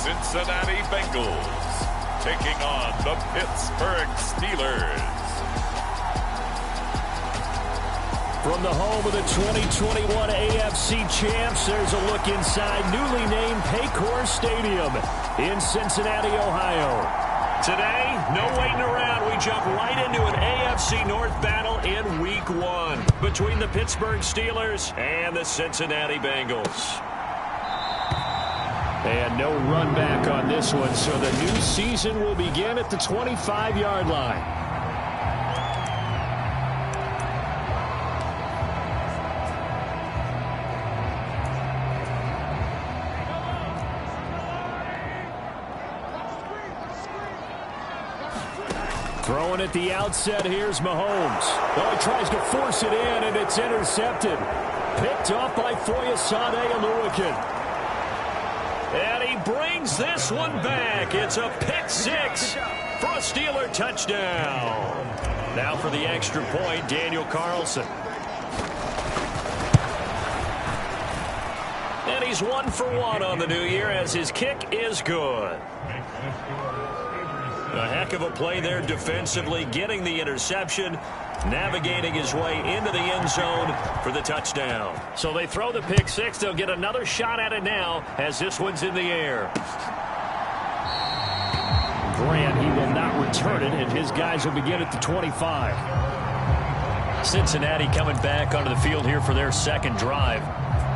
Cincinnati Bengals taking on the Pittsburgh Steelers. From the home of the 2021 AFC champs, there's a look inside newly named Paycor Stadium in Cincinnati, Ohio. Today, no waiting around. We jump right into an AFC North battle in Week 1 between the Pittsburgh Steelers and the Cincinnati Bengals. And no run back on this one, so the new season will begin at the 25-yard line. Throwing at the outset, here's Mahomes. Oh, he tries to force it in, and it's intercepted. Picked off by Foyesade Oluwakin. And he brings this one back. It's a pick six for a Steeler touchdown. Now for the extra point, Daniel Carlson. And he's 1 for 1 on the new year as his kick is good. A heck of a play there defensively, getting the interception, navigating his way into the end zone for the touchdown. So they throw the pick six. They'll get another shot at it now as this one's in the air. Grant, he will not return it, and his guys will begin at the 25. Cincinnati coming back onto the field here for their second drive.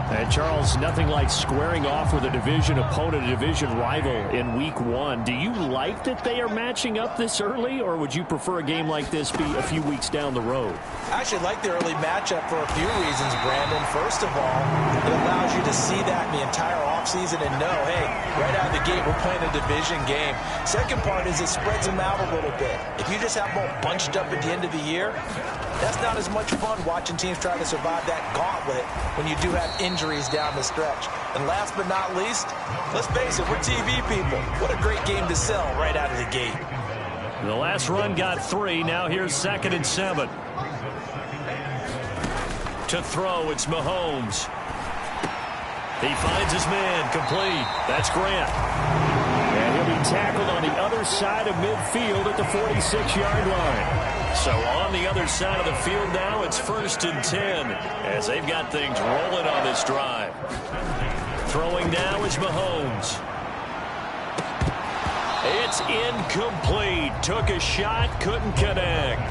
And Charles, nothing like squaring off with a division opponent, a division rival in Week 1. Do you like that they are matching up this early, or would you prefer a game like this be a few weeks down the road? I actually like the early matchup for a few reasons, Brandon. First of all, it allows you to see that in the entire offseason and know, hey, right out of the gate, we're playing a division game. Second part is it spreads them out a little bit. If you just have them all bunched up at the end of the year, that's not as much fun watching teams try to survive that gauntlet when you do have injuries down the stretch. And last but not least, let's face it, we're TV people. What a great game to sell right out of the gate. The last run got 3. Now here's 2nd and 7. To throw, it's Mahomes. He finds his man, complete. That's Grant. And he'll be tackled on the other side of midfield at the 46-yard line. So on the other side of the field now, it's 1st and 10 as they've got things rolling on this drive. Throwing now is Mahomes. It's incomplete. Took a shot, couldn't connect.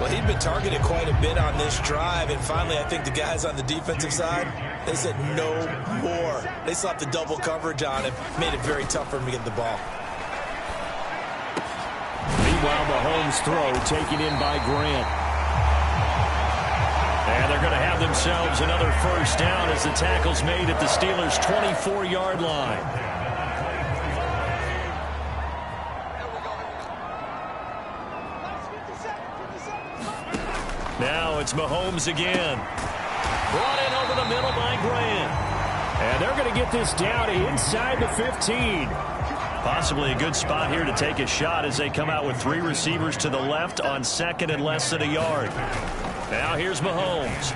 Well, he'd been targeted quite a bit on this drive, and finally I think the guys on the defensive side, they said no more. They slapped the double coverage on him, made it very tough for him to get the ball. Meanwhile, Mahomes' throw taken in by Grant. And they're going to have themselves another first down as the tackle's made at the Steelers' 24-yard line. Now it's Mahomes again. Brought in over the middle by Grant. And they're going to get this down inside the 15. Possibly a good spot here to take a shot as they come out with 3 receivers to the left on 2nd and less than a yard. Now here's Mahomes.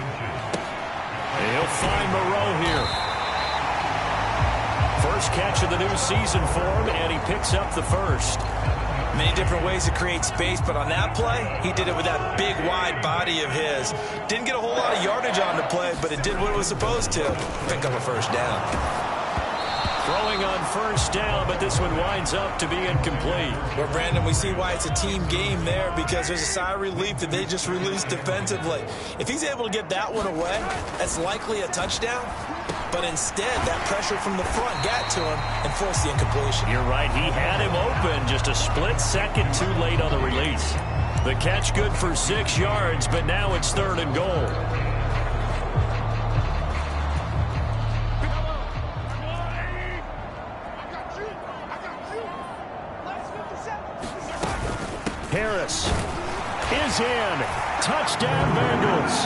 He'll find Moreau here. First catch of the new season for him, and he picks up the first. Many different ways to create space, but on that play, he did it with that big, wide body of his. Didn't get a whole lot of yardage on the play, but it did what it was supposed to. Pick up a first down. Throwing on first down, but this one winds up to be incomplete. Well, Brandon, we see why it's a team game there, because there's a sigh of relief that they just released defensively. If he's able to get that one away, that's likely a touchdown. But instead, that pressure from the front got to him and forced the incompletion. You're right. He had him open, just a split second too late on the release. The catch good for 6 yards, but now it's 3rd and goal. Harris is in. Touchdown, Bengals.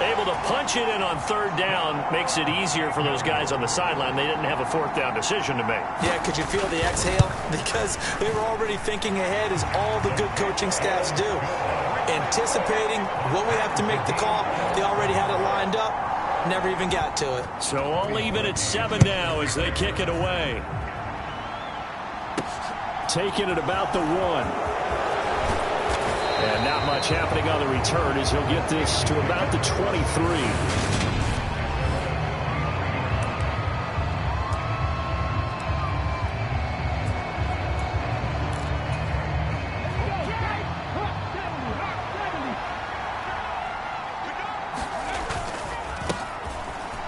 Able to punch it in on 3rd down makes it easier for those guys on the sideline. They didn't have a 4th down decision to make. Yeah, could you feel the exhale? Because they were already thinking ahead, as all the good coaching staffs do. Anticipating what we have to make the call. They already had it lined up. Never even got to it. So all even at 7 now as they kick it away. Taking it about the 1. And not much happening on the return as he'll get this to about the 23.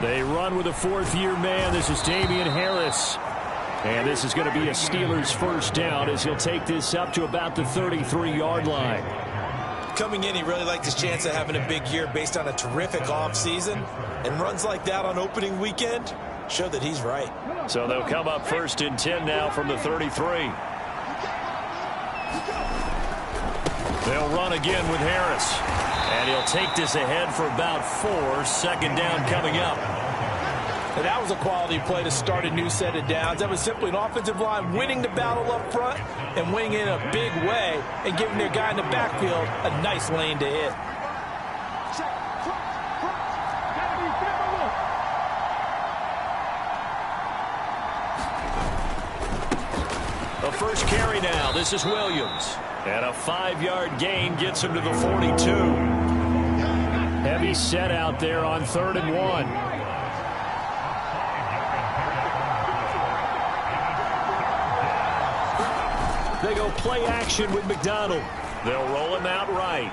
They run with a fourth-year man. This is Damian Harris. And this is going to be a Steelers first down as he'll take this up to about the 33-yard line. Coming in, he really liked his chance of having a big year based on a terrific offseason. And runs like that on opening weekend show that he's right. So they'll come up 1st and 10 now from the 33. They'll run again with Harris. And he'll take this ahead for about 4. 2nd down coming up. And that was a quality play to start a new set of downs. That was simply an offensive line winning the battle up front and winning in a big way and giving their guy in the backfield a nice lane to hit. The first carry now. This is Williams. And a 5-yard gain gets him to the 42. Heavy set out there on 3rd and 1. They go play action with McDonald. They'll roll him out right.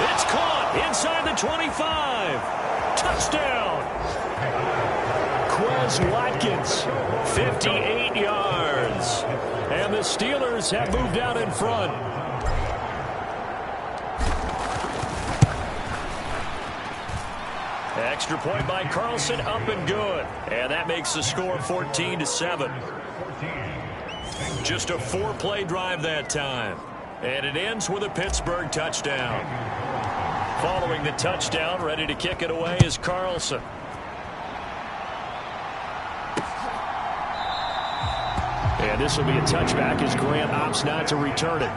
It's caught inside the 25. Touchdown. Quez Watkins, 58 yards. And the Steelers have moved out in front. Extra point by Carlson, up and good. And that makes the score 14-7. Just a 4-play drive that time. And it ends with a Pittsburgh touchdown. Following the touchdown, ready to kick it away is Carlson. And this will be a touchback as Grant opts not to return it.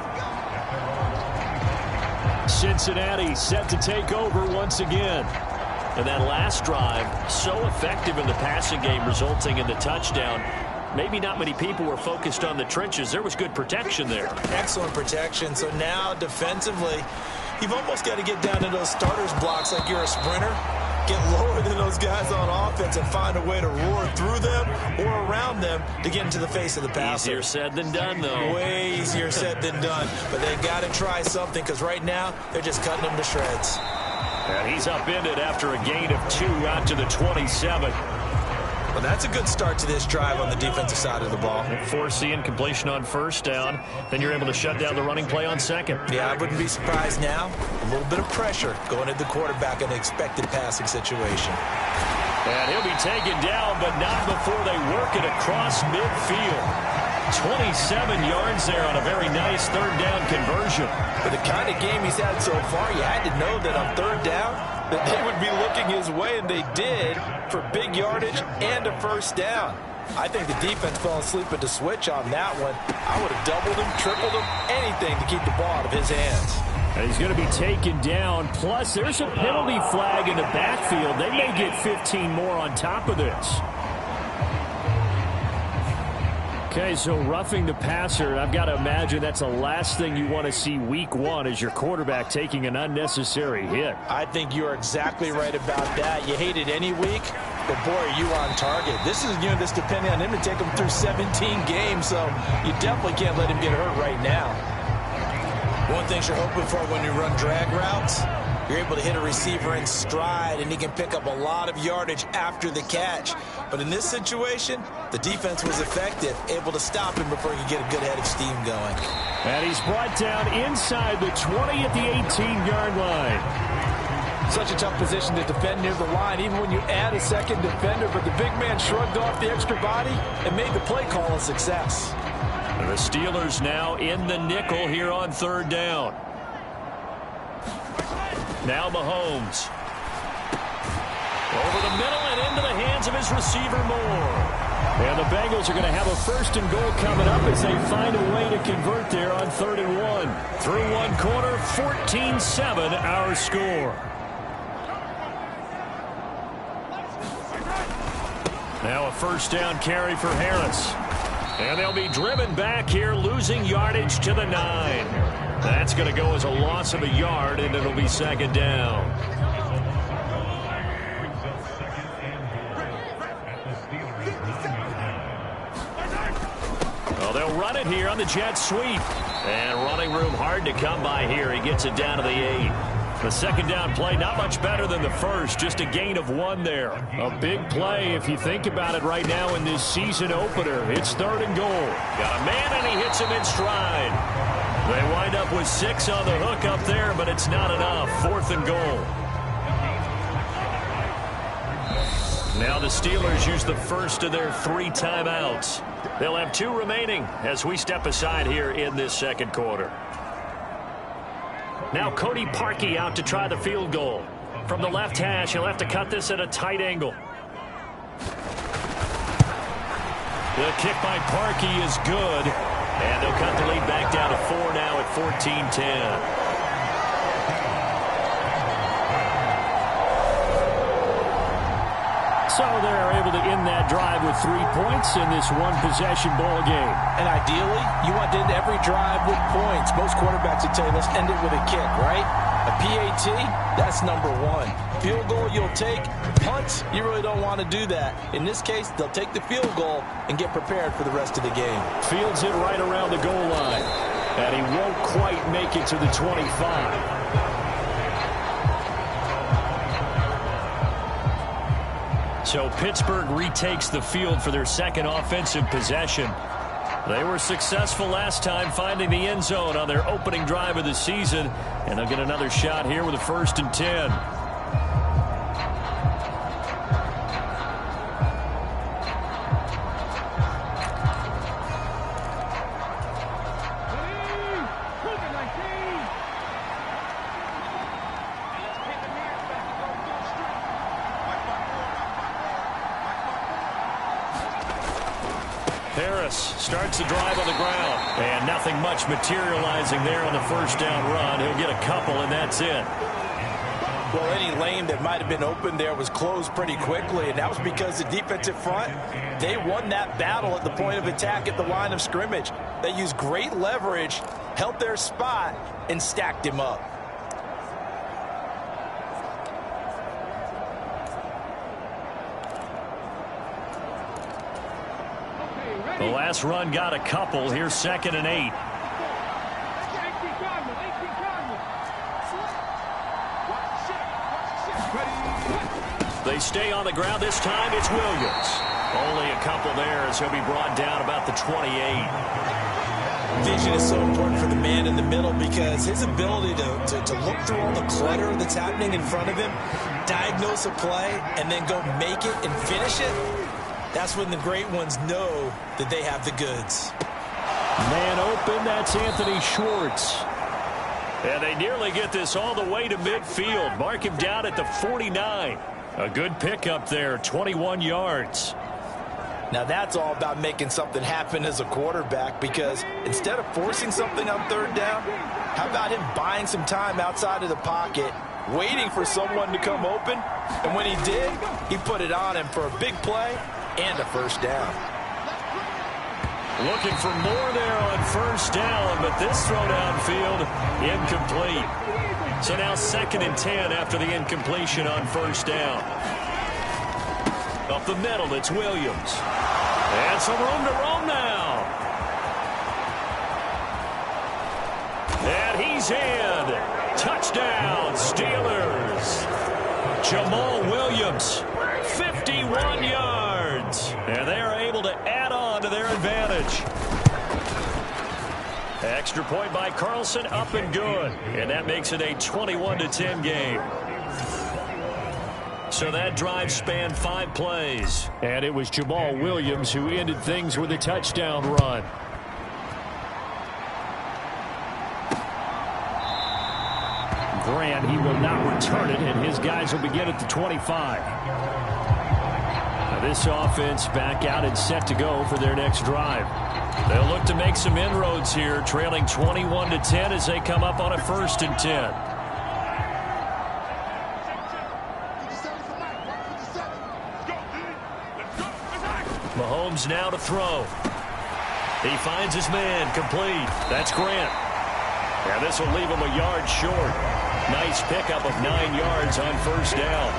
Cincinnati set to take over once again. And that last drive, so effective in the passing game, resulting in the touchdown. Maybe not many people were focused on the trenches. There was good protection there. Excellent protection. So now defensively, you've almost got to get down to those starters blocks like you're a sprinter. Get lower than those guys on offense and find a way to roar through them or around them to get into the face of the passer. Easier said than done, though. Way easier said than done. But they've got to try something because right now they're just cutting them to shreds. And he's upended after a gain of 2 out to the 27. Well, that's a good start to this drive on the defensive side of the ball. Forcing completion on 1st down. Then you're able to shut down the running play on 2nd. Yeah, I wouldn't be surprised now. A little bit of pressure going at the quarterback in an expected passing situation. And he'll be taken down, but not before they work it across midfield. 27 yards there on a very nice 3rd down conversion. For the kind of game he's had so far, you had to know that on 3rd down, that they would be looking his way, and they did, for big yardage and a 1st down. I think the defense fell asleep at the switch on that one. I would have doubled him, tripled him, anything to keep the ball out of his hands. And he's going to be taken down. Plus, there's a penalty flag in the backfield. They may get 15 more on top of this. Okay, so roughing the passer, I've got to imagine that's the last thing you want to see week 1 as your quarterback taking an unnecessary hit. I think you're exactly right about that. You hate it any week, but boy, are you on target. This is, this depending on him to take him through 17 games, so you definitely can't let him get hurt right now. One thing you're hoping for when you run drag routes, you're able to hit a receiver in stride, and he can pick up a lot of yardage after the catch. But in this situation, the defense was effective, able to stop him before he could get a good head of steam going. And he's brought down inside the 20 at the 18-yard line. Such a tough position to defend near the line, even when you add a second defender. But the big man shrugged off the extra body and made the play call a success. The Steelers now in the nickel here on 3rd down. Now Mahomes. Over the middle and into the hands of his receiver Moore. And the Bengals are going to have a 1st and goal coming up as they find a way to convert there on 3rd and 1. Through 1 quarter, 14-7 our score. first down carry for Harris. And they'll be driven back here, losing yardage to the 9. That's going to go as a loss of a yard, and it'll be second down. Well, they'll run it here on the jet sweep. And running room hard to come by here. He gets it down to the 8. The second down play, not much better than the first, just a gain of 1 there. A big play if you think about it right now in this season opener. It's 3rd and goal. Got a man and he hits him in stride. They wind up with 6 on the hook up there, but it's not enough. 4th and goal. Now the Steelers use the first of their 3 timeouts. They'll have 2 remaining as we step aside here in this second quarter. Now Cody Parkey out to try the field goal. From the left hash, he'll have to cut this at a tight angle. The kick by Parkey is good. And they'll cut the lead back down to 4 now at 14-10. So they're able to end that drive with 3 points in this one-possession ball game. And ideally, you want to end every drive with points. Most quarterbacks would tell you, let's end it with a kick, right? A PAT, that's number 1. Field goal you'll take. Punts, you really don't want to do that. In this case, they'll take the field goal and get prepared for the rest of the game. Fields it right around the goal line. And he won't quite make it to the 25. So Pittsburgh retakes the field for their second offensive possession. They were successful last time finding the end zone on their opening drive of the season, and they'll get another shot here with a 1st and 10. Harris starts the drive on the ground. And nothing much materializing there on the first down run. He'll get a couple, and that's it. Well, any lane that might have been open there was closed pretty quickly, and that was because the defensive front, they won that battle at the point of attack at the line of scrimmage. They used great leverage, held their spot, and stacked him up. The last run got a couple. Here's 2nd and 8. They stay on the ground. This time it's Williams. Only a couple there as he'll be brought down about the 28. Vision is so important for the man in the middle because his ability to look through all the clutter that's happening in front of him, diagnose a play, and then go make it and finish it. That's when the great ones know that they have the goods. Man open, that's Anthony Schwartz. And they nearly get this all the way to midfield. Mark him down at the 49. A good pickup there, 21 yards. Now that's all about making something happen as a quarterback because instead of forcing something on 3rd down, how about him buying some time outside of the pocket, waiting for someone to come open, and when he did, he put it on him for a big play and a 1st down. Looking for more there on 1st down, but this throw downfield, incomplete. So now 2nd and 10 after the incompletion on 1st down. Up the middle, it's Williams. And some room to roam now. And he's in. Touchdown, Steelers. Jamal Williams, 51 yards. And they are able to add on to their advantage. Extra point by Carlson, up and good. And that makes it a 21-10 game. So that drive spanned 5 plays. And it was Jamal Williams who ended things with a touchdown run. Grant, he will not return it, and his guys will begin at the 25. Now this offense back out and set to go for their next drive. They'll look to make some inroads here, trailing 21-10 as they come up on a 1st and 10. Mahomes now to throw. He finds his man, complete. That's Grant. And this will leave him a yard short. Nice pickup of 9 yards on first down.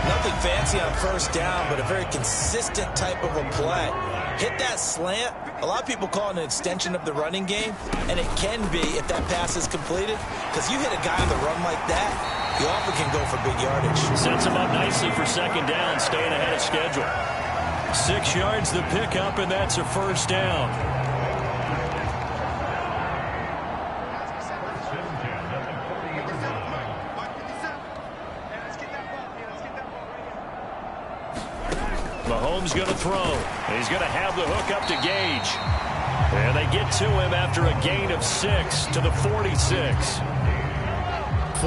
Nothing fancy on first down, but a very consistent type of a play. Hit that slant. A lot of people call it an extension of the running game, and it can be if that pass is completed, because you hit a guy on the run like that, you often can go for big yardage. Sets him up nicely for second down, staying ahead of schedule. 6 yards the pickup, and that's a first down. Mahomes going to throw. He's going to have the hook up to Gage. And they get to him after a gain of 6 to the 46.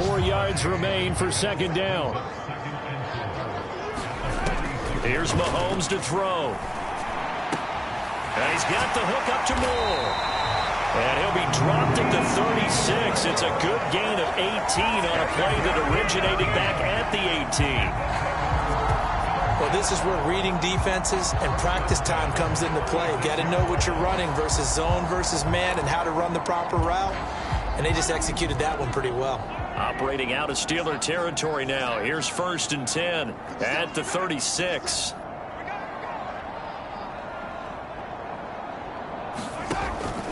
4 yards remain for second down. Here's Mahomes to throw. And he's got the hook up to Moore. And he'll be dropped at the 36. It's a good gain of 18 on a play that originated back at the 18. Well, this is where reading defenses and practice time comes into play. You've got to know what you're running versus zone versus man and how to run the proper route. And they just executed that one pretty well. Operating out of Steeler territory now. Here's 1st and 10 at the 36.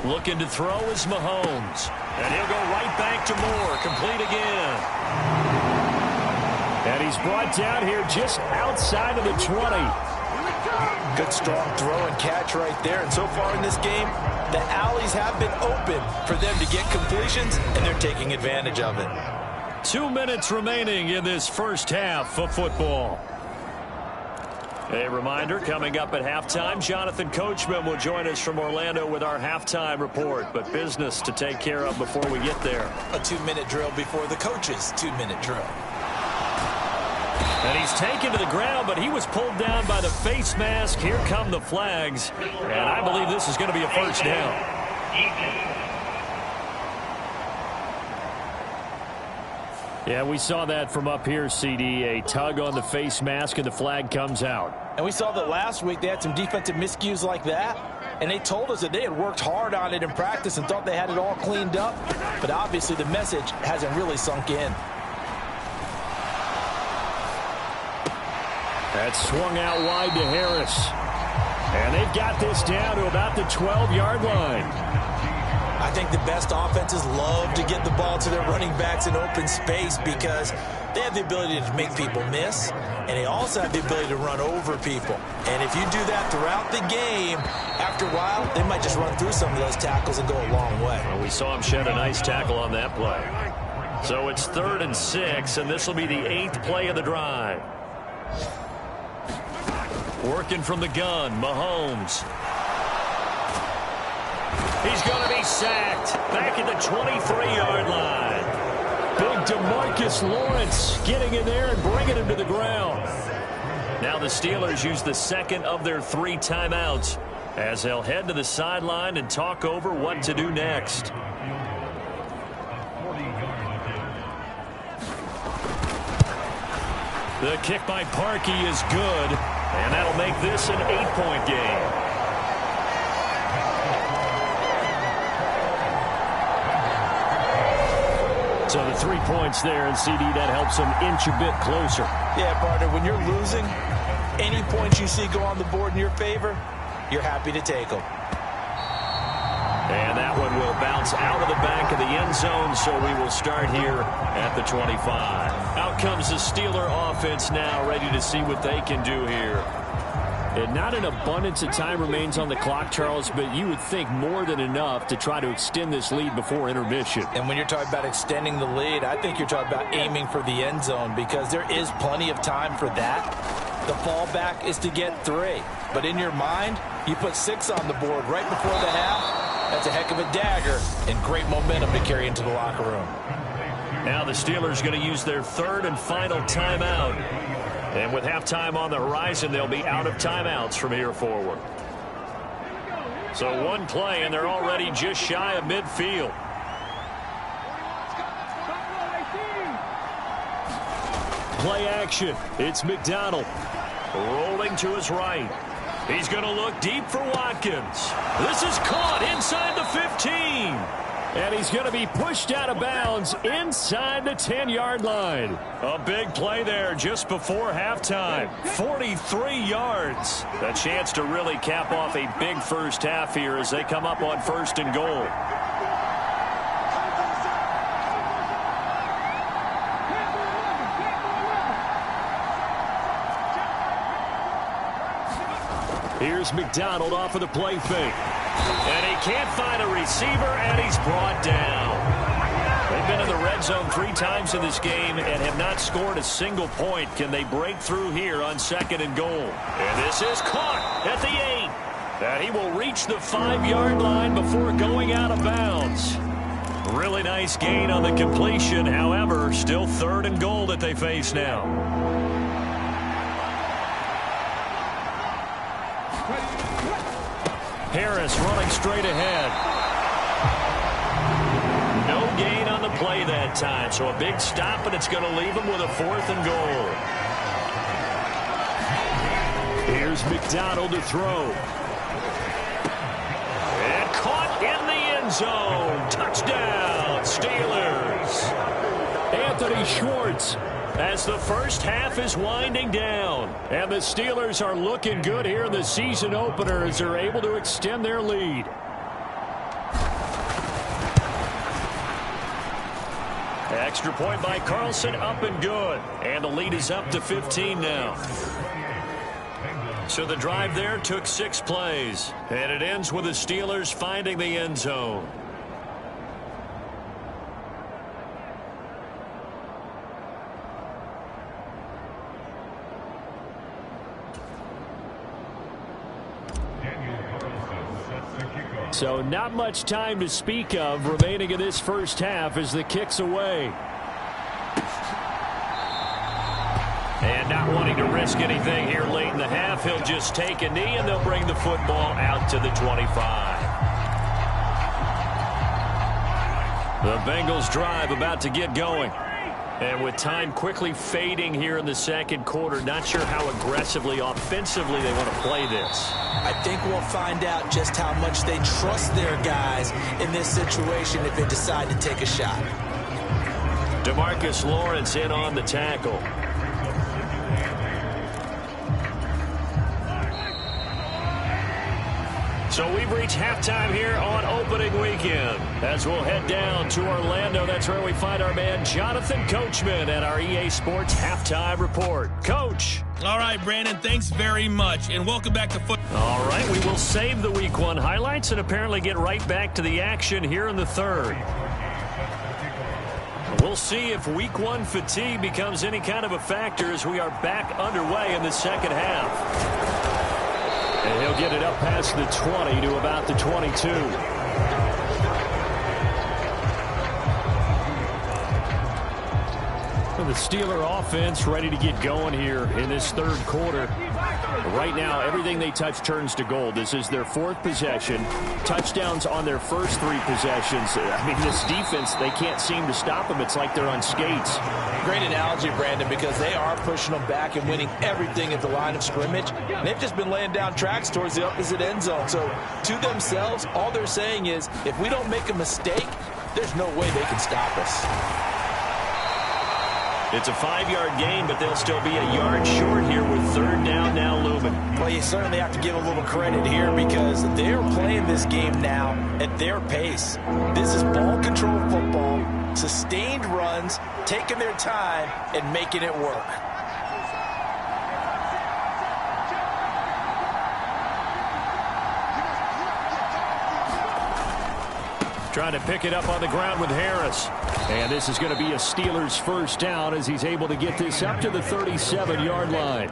Looking to throw is Mahomes. And he'll go right back to Moore. Complete again. And he's brought down here just outside of the 20. Good strong throw and catch right there. And so far in this game, the alleys have been open for them to get completions, and they're taking advantage of it. 2 minutes remaining in this first half of football. A reminder, coming up at halftime, Jonathan Coachman will join us from Orlando with our halftime report. But business to take care of before we get there. A 2-minute drill before the coach's 2-minute drill. And he's taken to the ground, but he was pulled down by the face mask. Here come the flags. And I believe this is going to be a first down. Yeah, we saw that from up here, CD. A tug on the face mask, and the flag comes out. And we saw that last week they had some defensive miscues like that. And they told us that they had worked hard on it in practice and thought they had it all cleaned up. But obviously the message hasn't really sunk in. That's swung out wide to Harris. And they've got this down to about the 12-yard line. I think the best offenses love to get the ball to their running backs in open space because they have the ability to make people miss, and they also have the ability to run over people. And if you do that throughout the game, after a while, they might just run through some of those tackles and go a long way. Well, we saw him shed a nice tackle on that play. So it's 3rd and 6, and this will be the 8th play of the drive. Working from the gun, Mahomes. He's going to be sacked back at the 23-yard line. Big DeMarcus Lawrence getting in there and bringing him to the ground. Now the Steelers use the second of their 3 timeouts as they'll head to the sideline and talk over what to do next. The kick by Parkey is good, and that'll make this an 8-point game. So the 3 points there, and CD, that helps them inch a bit closer. Yeah, partner, when you're losing, any points you see go on the board in your favor, you're happy to take them. And that one will bounce out of the back of the end zone, so we will start here at the 25. Out comes the Steeler offense now, ready to see what they can do here. And not an abundance of time remains on the clock, Charles, but you would think more than enough to try to extend this lead before intermission. And when you're talking about extending the lead, I think you're talking about aiming for the end zone because there is plenty of time for that. The fallback is to get 3. But in your mind, you put 6 on the board right before the half. That's a heck of a dagger and great momentum to carry into the locker room. Now the Steelers going to use their 3rd and final timeout. And with halftime on the horizon, they'll be out of timeouts from here forward. So 1 play, and they're already just shy of midfield. Play action. It's McDonald rolling to his right. He's going to look deep for Watkins. This is caught inside the 15. And he's going to be pushed out of bounds inside the 10-yard line. A big play there just before halftime. 43 yards. A chance to really cap off a big first half here as they come up on 1st and goal. Here's McDonald off of the play fake. And he can't find a receiver, and he's brought down. They've been in the red zone 3 times in this game and have not scored a single point. Can they break through here on 2nd and goal? And this is caught at the 8. And he will reach the 5-yard line before going out of bounds. Really nice gain on the completion. However, still 3rd and goal that they face now. Harris running straight ahead. No gain on the play that time, so a big stop, and it's going to leave him with a 4th and goal. Here's McDonald to throw. And caught in the end zone. Touchdown, Steelers. Anthony Schwartz. As the first half is winding down. And the Steelers are looking good here in the season opener as they're able to extend their lead. Extra point by Carlson, up and good. And the lead is up to 15 now. So the drive there took 6 plays. And it ends with the Steelers finding the end zone. So not much time to speak of remaining in this first half as the kick's away. And not wanting to risk anything here late in the half, he'll just take a knee and they'll bring the football out to the 25. The Bengals drive about to get going. And with time quickly fading here in the 2nd quarter, not sure how aggressively, offensively they want to play this. I think we'll find out just how much they trust their guys in this situation if they decide to take a shot. DeMarcus Lawrence in on the tackle. So we've reached halftime here on opening weekend. As we'll head down to Orlando, that's where we find our man Jonathan Coachman at our EA Sports Halftime Report. Coach. All right, Brandon, thanks very much, and welcome back to football. All right, we will save the Week 1 highlights and apparently get right back to the action here in the 3rd. We'll see if Week 1 fatigue becomes any kind of a factor as we are back underway in the 2nd half. And he'll get it up past the 20 to about the 22. The Steeler offense ready to get going here in this 3rd quarter. Right now, everything they touch turns to gold. This is their 4th possession. Touchdowns on their first 3 possessions. I mean, this defense, they can't seem to stop them. It's like they're on skates. Great analogy, Brandon, because they are pushing them back and winning everything at the line of scrimmage. And they've just been laying down tracks towards the opposite end zone. So to themselves, all they're saying is, if we don't make a mistake, there's no way they can stop us. It's a 5-yard gain, but they'll still be a yard short here with 3rd down now looming. Well, you certainly have to give a little credit here because they're playing this game now at their pace. This is ball control football, sustained runs, taking their time, and making it work. Trying to pick it up on the ground with Harris. And this is going to be a Steelers first down as he's able to get this up to the 37-yard line.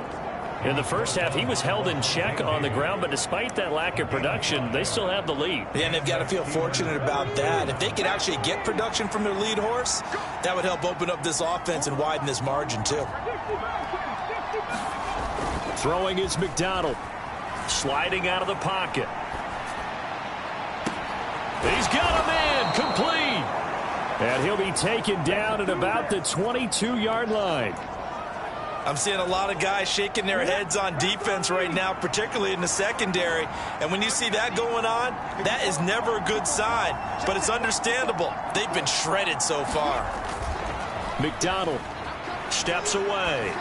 In the first half, he was held in check on the ground, but despite that lack of production, they still have the lead. Yeah, and they've got to feel fortunate about that. If they could actually get production from their lead horse, that would help open up this offense and widen this margin, too. Throwing is McDonald. Sliding out of the pocket. He's got a man complete. And he'll be taken down at about the 22-yard line. I'm seeing a lot of guys shaking their heads on defense right now, particularly in the secondary. And when you see that going on, that is never a good sign. But it's understandable. They've been shredded so far. McDonald steps away.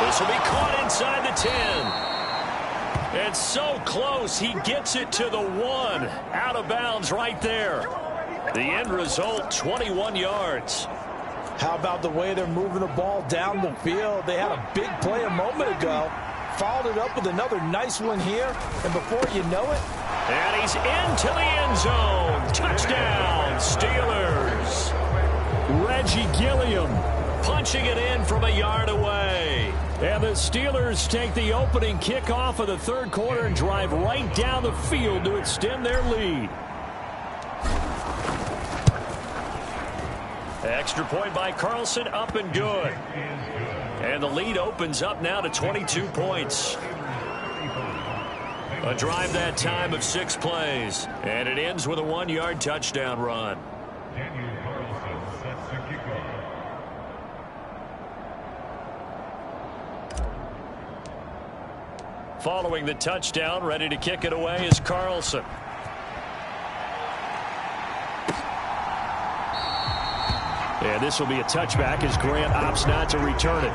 This will be caught inside the 10. It's so close. He gets it to the 1. Out of bounds right there. The end result, 21 yards. How about the way they're moving the ball down the field? They had a big play a moment ago. Followed it up with another nice one here. And before you know it. And he's into the end zone. Touchdown, Steelers. Reggie Gilliam punching it in from a yard away. And the Steelers take the opening kickoff of the third quarter and drive right down the field to extend their lead. Extra point by Carlson, up and good. And the lead opens up now to 22 points. A drive that time of 6 plays. And it ends with a 1-yard touchdown run. Following the touchdown, ready to kick it away is Carlson. And this will be a touchback as Grant opts not to return it.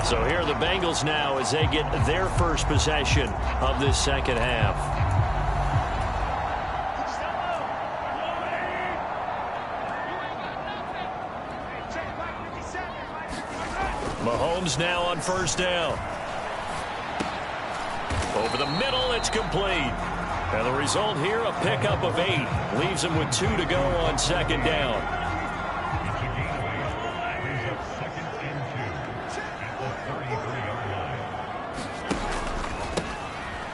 So here are the Bengals now as they get their first possession of this second half. Mahomes now on first down. Over the middle, it's complete. And the result here, a pickup of 8. Leaves him with 2 to go on second down.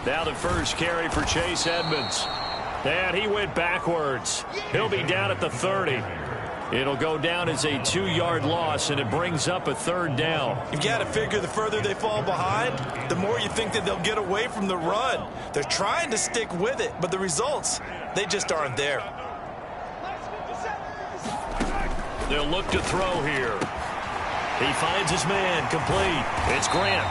Now the first carry for Chase Edmonds. And he went backwards. He'll be down at the 30. It'll go down as a 2-yard loss, and it brings up a third down. You've got to figure the further they fall behind, the more you think that they'll get away from the run. They're trying to stick with it, but the results, they just aren't there. They'll look to throw here. He finds his man, complete. It's Grant.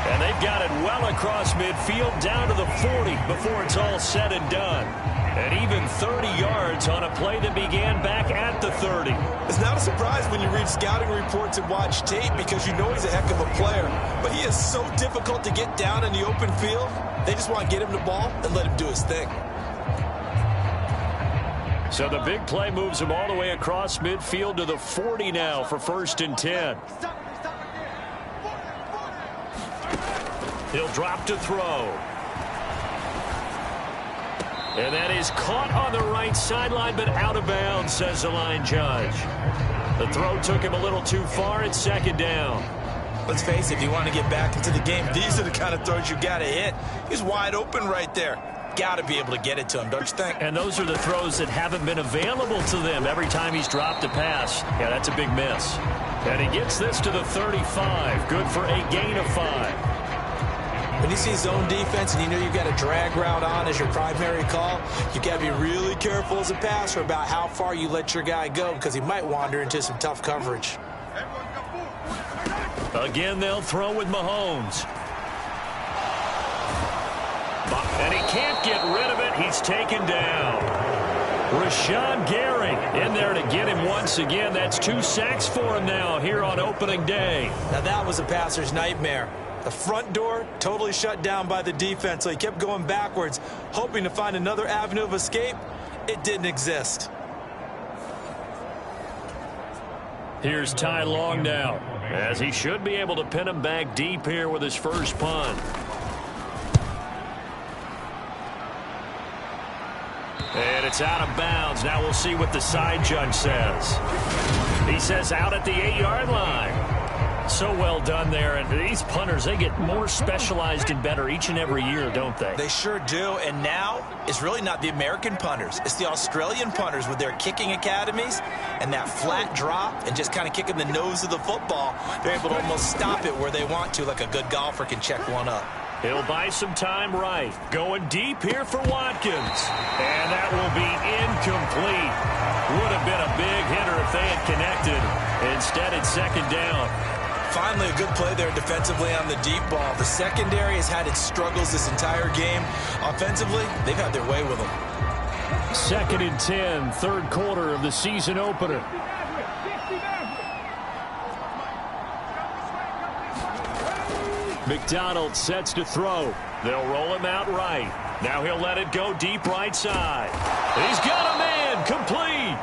And they've got it well across midfield, down to the 40 before it's all said and done. And even 30 yards on a play that began back at the 30. It's not a surprise when you read scouting reports and watch tape because you know he's a heck of a player. But he is so difficult to get down in the open field. They just want to get him the ball and let him do his thing. So the big play moves him all the way across midfield to the 40 now for 1st and 10. He'll drop to throw. And that is caught on the right sideline, but out of bounds, says the line judge. The throw took him a little too far. It's second down. Let's face it, if you want to get back into the game, these are the kind of throws you got to hit. He's wide open right there. Got to be able to get it to him, don't you think? And those are the throws that haven't been available to them every time he's dropped a pass. Yeah, that's a big miss. And he gets this to the 35. Good for a gain of 5. When you see zone defense and you know you've got a drag route on as your primary call, you've got to be really careful as a passer about how far you let your guy go because he might wander into some tough coverage. Again, they'll throw with Mahomes. And he can't get rid of it. He's taken down. Rashawn Gary in there to get him once again. That's 2 sacks for him now here on opening day. Now that was a passer's nightmare. The front door totally shut down by the defense, so he kept going backwards, hoping to find another avenue of escape. It didn't exist. Here's Ty Long now, as he should be able to pin him back deep here with his first punt. And it's out of bounds. Now we'll see what the side judge says. He says out at the 8-yard line. So well done there. And these punters, they get more specialized and better each and every year, don't they? They sure do. And now it's really not the American punters. It's the Australian punters with their kicking academies and that flat drop and just kind of kicking the nose of the football. They're able to almost stop it where they want to, like a good golfer can check one up. He'll buy some time right. Going deep here for Watkins. And that will be incomplete. Would have been a big hitter if they had connected. Instead, it's second down. Finally, a good play there defensively on the deep ball. The secondary has had its struggles this entire game. Offensively, they've had their way with them. 2nd and 10, third quarter of the season opener. McDonald sets to throw. They'll roll him out right. Now he'll let it go deep right side. He's got a man, complete.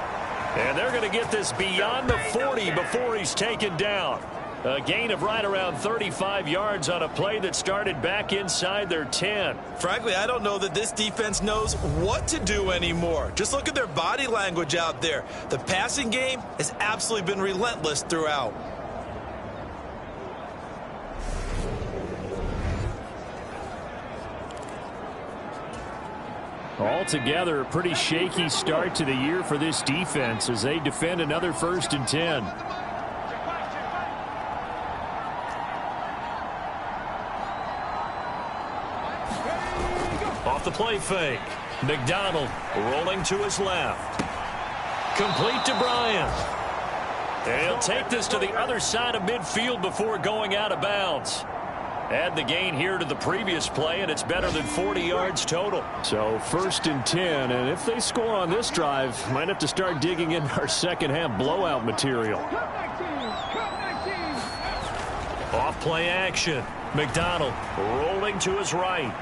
And they're going to get this beyond the 40 before he's taken down. A gain of right around 35 yards on a play that started back inside their 10. Frankly, I don't know that this defense knows what to do anymore. Just look at their body language out there. The passing game has absolutely been relentless throughout. Altogether, a pretty shaky start to the year for this defense as they defend another 1st and 10. Off the play fake. McDonald rolling to his left. Complete to Bryant. And he'll take this to the other side of midfield before going out of bounds. Add the gain here to the previous play, and it's better than 40 yards total. So 1st and 10, and if they score on this drive, might have to start digging in our second-half blowout material. Off-play action. McDonald rolling to his right.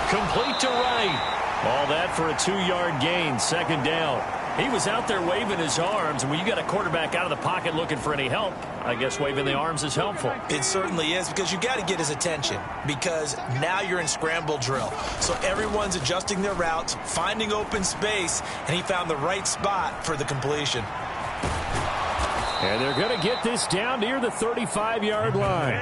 Complete to right. All that for a 2-yard gain, second down. He was out there waving his arms, and when you got a quarterback out of the pocket looking for any help, I guess waving the arms is helpful. It certainly is, because you got to get his attention, because now you're in scramble drill. So everyone's adjusting their routes, finding open space, and he found the right spot for the completion. And they're going to get this down near the 35-yard line.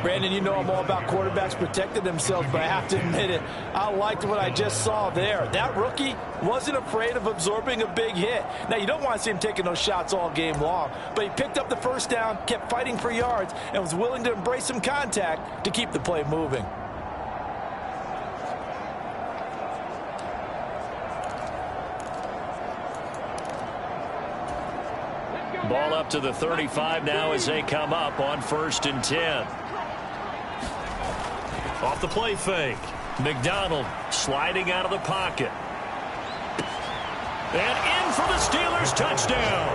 Brandon, you know I'm all about quarterbacks protecting themselves, but I have to admit it, I liked what I just saw there. That rookie wasn't afraid of absorbing a big hit. Now, you don't want to see him taking those shots all game long, but he picked up the first down, kept fighting for yards, and was willing to embrace some contact to keep the play moving. Ball up to the 35 now as they come up on 1st and 10. Off the play fake. McDonald sliding out of the pocket. And in for the Steelers touchdown.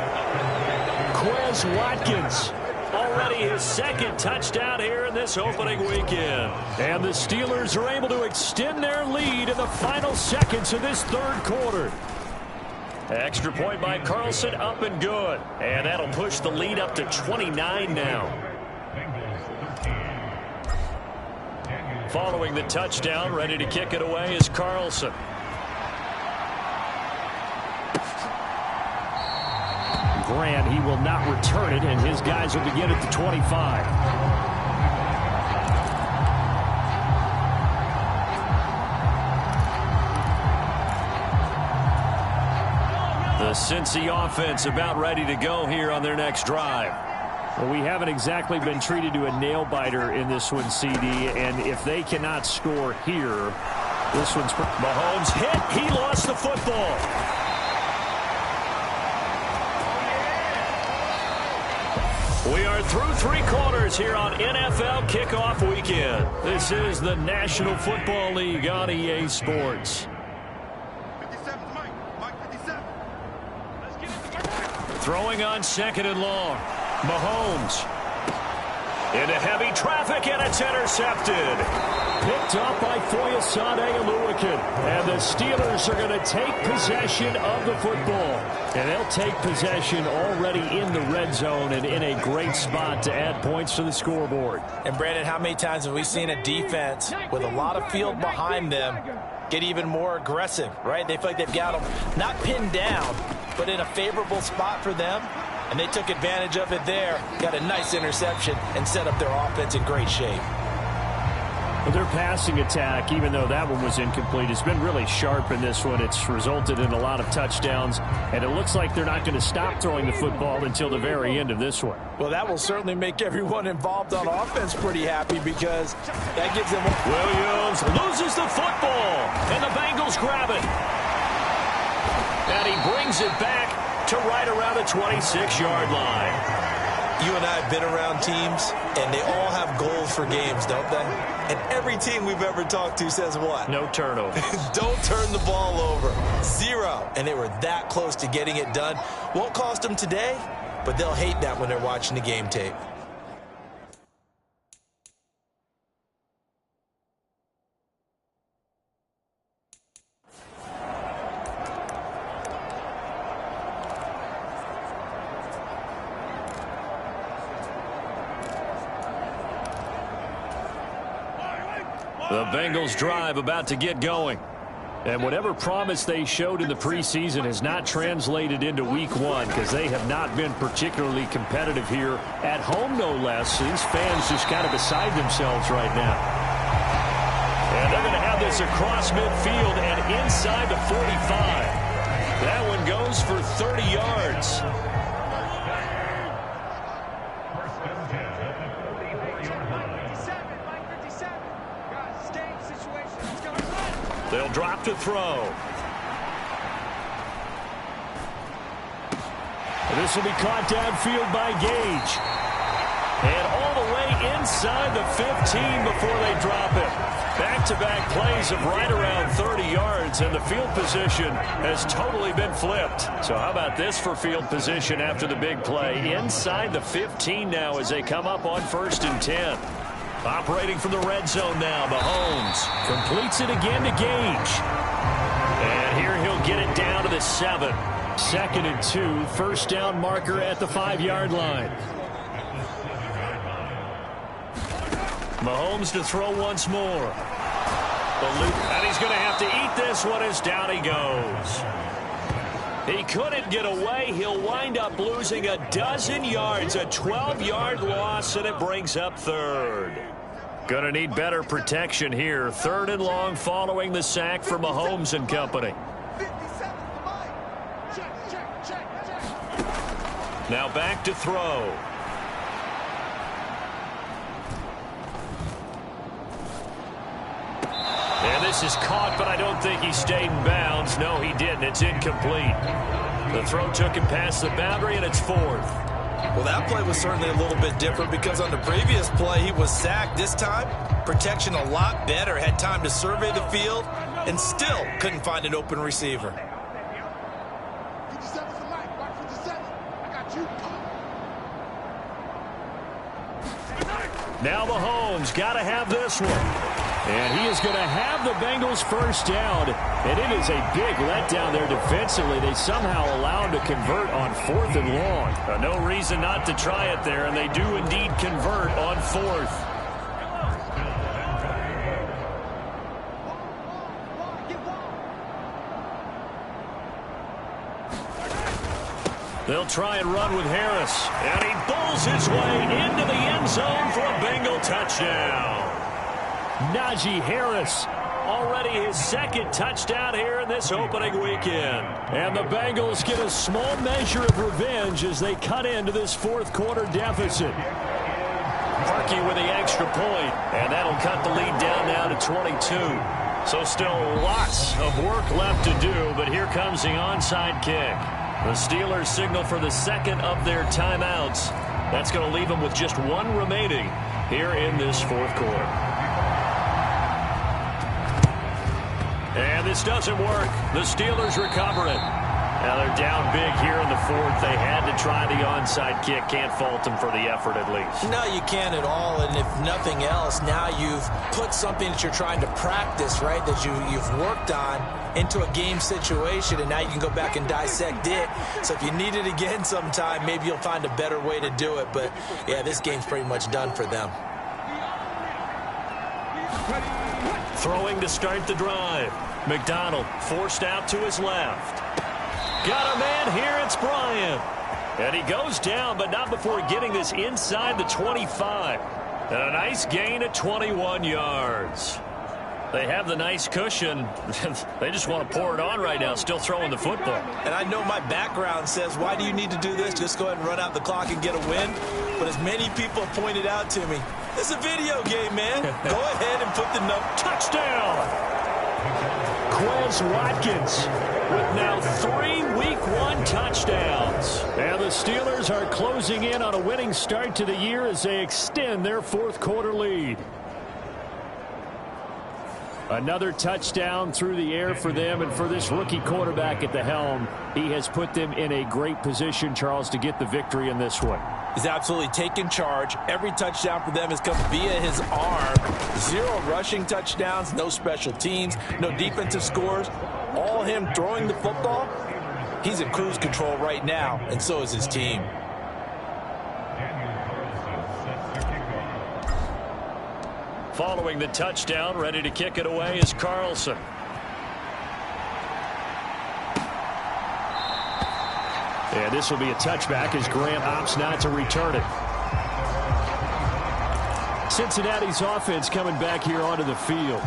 Quez Watkins. Already his 2nd touchdown here in this opening weekend. And the Steelers are able to extend their lead in the final seconds of this 3rd quarter. Extra point by Carlson, up and good. And that'll push the lead up to 29 now. Following the touchdown, ready to kick it away is Carlson. Grant, he will not return it, and his guys will begin at the 25. The Cincy offense about ready to go here on their next drive. Well, we haven't exactly been treated to a nail-biter in this one, CD, and if they cannot score here, this one's... Mahomes hit. He lost the football. We are through 3 quarters here on NFL Kickoff Weekend. This is the National Football League on EA Sports. Throwing on 2nd and long. Mahomes into heavy traffic, and it's intercepted. Picked up by Foyesade Oluwakin. And the Steelers are going to take possession of the football. And they'll take possession already in the red zone and in a great spot to add points to the scoreboard. And Brandon, how many times have we seen a defense with a lot of field behind them get even more aggressive, right? They feel like they've got them not pinned down, but in a favorable spot for them. And they took advantage of it there, got a nice interception, and set up their offense in great shape. Well, their passing attack, even though that one was incomplete, has been really sharp in this one. It's resulted in a lot of touchdowns, and it looks like they're not going to stop throwing the football until the very end of this one. Well, that will certainly make everyone involved on offense pretty happy because that gives them... Williams loses the football, and the Bengals grab it. And he brings it back to right around the 26-yard line. You and I have been around teams, and they all have goals for games, don't they? And every team we've ever talked to says what? No turnovers. Don't turn the ball over. 0. And they were that close to getting it done. Won't cost them today, but they'll hate that when they're watching the game tape. The Bengals drive about to get going. And whatever promise they showed in the preseason has not translated into week 1 because they have not been particularly competitive here at home, no less. These fans just kind of beside themselves right now. And they're going to have this across midfield and inside the 45. That one goes for 30 yards. They'll drop to throw. This will be caught downfield by Gage. And all the way inside the 15 before they drop it. Back-to-back plays of right around 30 yards, and the field position has totally been flipped. So how about this for field position after the big play? Inside the 15 now as they come up on 1st and 10. Operating from the red zone now, Mahomes completes it again to Gage. And here he'll get it down to the 7. 2nd and 2, 1st down marker at the 5-yard line. Mahomes to throw once more. And he's going to have to eat this one as down he goes. He couldn't get away. He'll wind up losing a dozen yards, a 12-yard loss, and it brings up 3rd. Going to need better protection here. 3rd and long following the sack for Mahomes and company. Now back to throw. And this is caught, but I don't think he stayed in bounds. No, he didn't. It's incomplete. The throw took him past the boundary, and it's 4th. Well, that play was certainly a little bit different because on the previous play, he was sacked. This time, protection a lot better. Had time to survey the field and still couldn't find an open receiver. Now Mahomes got to have this one. And he is going to have the Bengals 1st down. And it is a big letdown there defensively. They somehow allow him to convert on 4th and long. No reason not to try it there, and they do indeed convert on 4th. They'll try and run with Harris. And he bulls his way into the end zone for a Bengal touchdown. Najee Harris, already his 2nd touchdown here in this opening weekend. And the Bengals get a small measure of revenge as they cut into this 4th quarter deficit. Parkey with the extra point, and that'll cut the lead down now to 22. So still lots of work left to do, but here comes the onside kick. The Steelers signal for the 2nd of their timeouts. That's going to leave them with just 1 remaining here in this 4th quarter. And this doesn't work. The Steelers recover it. Now they're down big here in the 4th. They had to try the onside kick. Can't fault them for the effort at least. No, you can't at all. And if nothing else, now you've put something that you're trying to practice, right, that you've worked on into a game situation, and now you can go back and dissect it. So if you need it again sometime, maybe you'll find a better way to do it. But, yeah, this game's pretty much done for them. Throwing to start the drive. McDonald forced out to his left. Got a man here, it's Bryant. And he goes down, but not before getting this inside the 25. And a nice gain of 21 yards. They have the nice cushion. They just want to pour it on right now, still throwing the football. And I know my background says, why do you need to do this? Just go ahead and run out the clock and get a win. But as many people have pointed out to me, it's a video game, man. Go ahead and put the touchdown. Quez Watkins with now 3 Week 1 touchdowns. And the Steelers are closing in on a winning start to the year as they extend their fourth quarter lead. Another touchdown through the air for them, and for this rookie quarterback at the helm, he has put them in a great position, Charles, to get the victory in this one. He's absolutely taken charge. Every touchdown for them has come via his arm. 0 rushing touchdowns, no special teams, no defensive scores. All him throwing the football. He's in cruise control right now, and so is his team. Following the touchdown, ready to kick it away is Carlson. And this will be a touchback as Grant opts not to return it. Cincinnati's offense coming back here onto the field.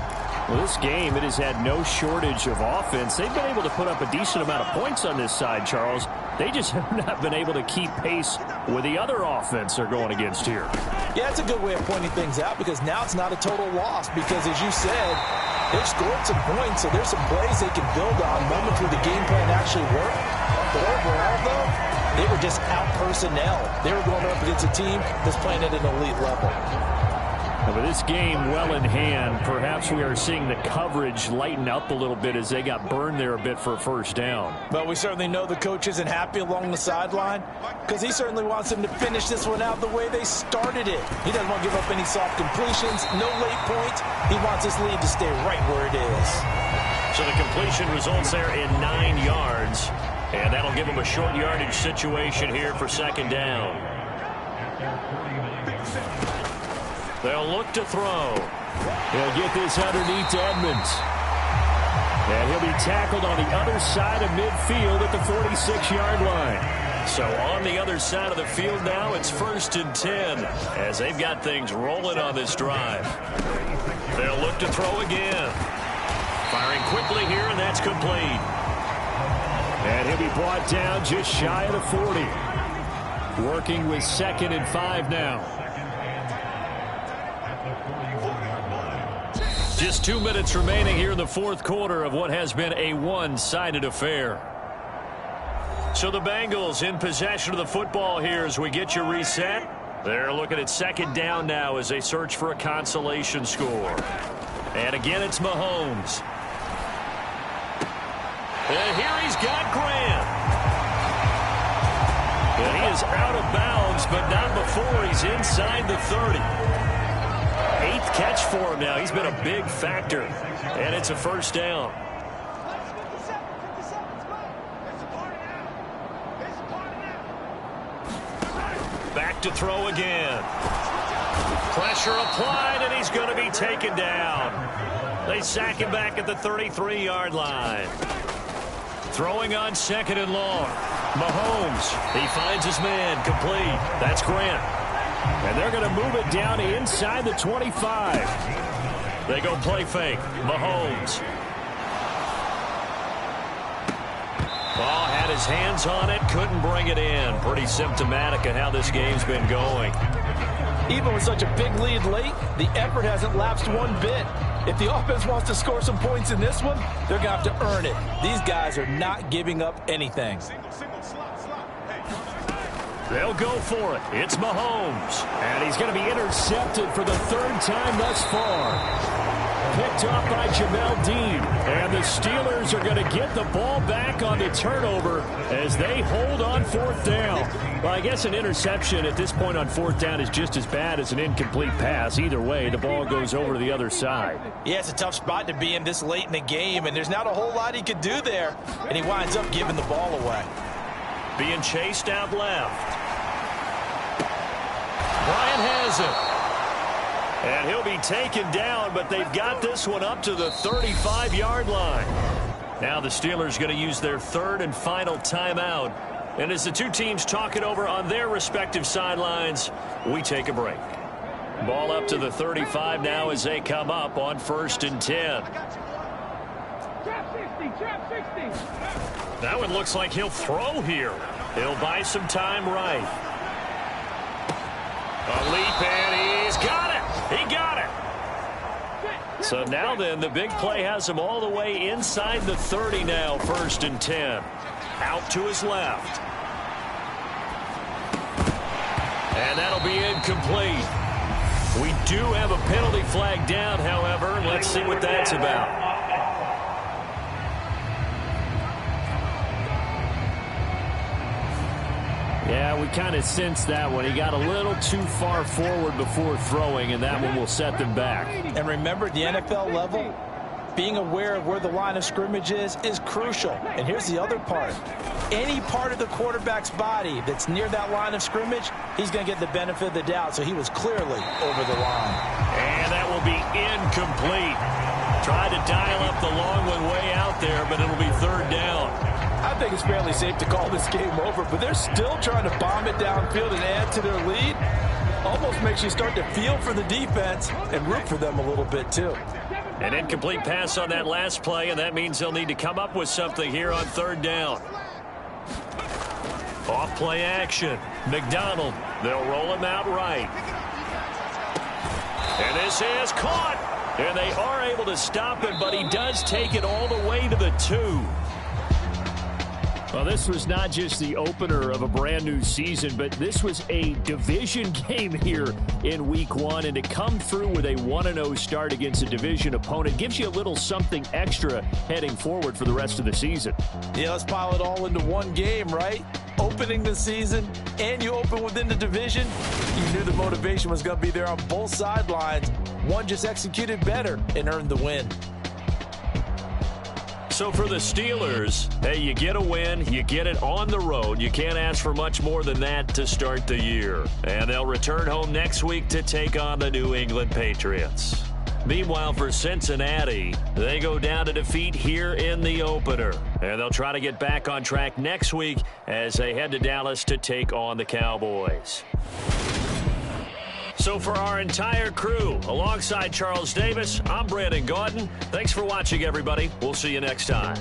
Well, this game, it has had no shortage of offense. They've been able to put up a decent amount of points on this side, Charles. They just have not been able to keep pace with the other offense they're going against here. Yeah, it's a good way of pointing things out because now it's not a total loss because, as you said, they've scored some points, so there's some plays they can build on, moments where the game plan actually worked. But overall, though, they were just out-personnel. They were going up against a team that's playing at an elite level. And with this game well in hand, perhaps we are seeing the coverage lighten up a little bit as they got burned there a bit for a first down. But we certainly know the coach isn't happy along the sideline because he certainly wants them to finish this one out the way they started it. He doesn't want to give up any soft completions, no late points. He wants his lead to stay right where it is. So the completion results there in 9 yards, and that'll give them a short yardage situation here for second down. They'll look to throw. He'll get this underneath to Edmonds. And he'll be tackled on the other side of midfield at the 46-yard line. So on the other side of the field now, it's 1st and 10 as they've got things rolling on this drive. They'll look to throw again. Firing quickly here, and that's complete. And he'll be brought down just shy of the 40. Working with 2nd and 5 now. Just 2 minutes remaining here in the fourth quarter of what has been a one-sided affair. So the Bengals in possession of the football here as we get you reset. They're looking at second down now as they search for a consolation score. And again, it's Mahomes. And here he's got Grant. And he is out of bounds, but not before he's inside the 30. 8th catch for him now. He's been a big factor. And it's a first down. Back to throw again. Pressure applied, and he's going to be taken down. They sack him back at the 33-yard line. Throwing on 2nd and long. Mahomes, he finds his man, complete. That's Grant. And they're going to move it down inside the 25. They go play fake. Mahomes. Ball had his hands on it, couldn't bring it in. Pretty symptomatic of how this game's been going. Even with such a big lead late, the effort hasn't lapsed one bit. If the offense wants to score some points in this one, they're going to have to earn it. These guys are not giving up anything. They'll go for it. It's Mahomes. And he's going to be intercepted for the 3rd time thus far. Picked off by Jamel Dean. And the Steelers are going to get the ball back on the turnover as they hold on 4th down. Well, I guess an interception at this point on 4th down is just as bad as an incomplete pass. Either way, the ball goes over to the other side. Yeah, it's a tough spot to be in this late in the game, and there's not a whole lot he could do there. And he winds up giving the ball away. Being chased out left. Bryant has it. And he'll be taken down, but they've got this one up to the 35-yard line. Now the Steelers going to use their 3rd and final timeout. And as the two teams talk it over on their respective sidelines, we take a break. Ball up to the 35 now as they come up on 1st and 10. That one looks like he'll throw here. He'll buy some time right. A leap, and he's got it. He got it. So now then, the big play has him all the way inside the 30 now, 1st and 10. Out to his left. And that'll be incomplete. We do have a penalty flag down, however. Let's see what that's about. Yeah, we kind of sensed that one. He got a little too far forward before throwing, and that one will set them back. And remember, the NFL level, being aware of where the line of scrimmage is crucial. And here's the other part. Any part of the quarterback's body that's near that line of scrimmage, he's going to get the benefit of the doubt. So he was clearly over the line. And that will be incomplete. Tried to dial up the long one way out there, but it'll be 3rd down. I think it's fairly safe to call this game over, but they're still trying to bomb it downfield and add to their lead. Almost makes you start to feel for the defense and root for them a little bit, too. An incomplete pass on that last play, and that means they'll need to come up with something here on 3rd down. Off play action. McDonald. They'll roll him out right. And this is caught. And they are able to stop it, but he does take it all the way to the 2. Well, this was not just the opener of a brand new season, but this was a division game here in week 1. And to come through with a 1-0 start against a division opponent gives you a little something extra heading forward for the rest of the season. Yeah, let's pile it all into one game, right? Opening the season, and you open within the division. You knew the motivation was going to be there on both sidelines. One just executed better and earned the win. So for the Steelers, hey, you get a win, you get it on the road. You can't ask for much more than that to start the year. And they'll return home next week to take on the New England Patriots. Meanwhile, for Cincinnati, they go down to defeat here in the opener. And they'll try to get back on track next week as they head to Dallas to take on the Cowboys. So for our entire crew, alongside Charles Davis, I'm Brandon Gaudin. Thanks for watching, everybody. We'll see you next time.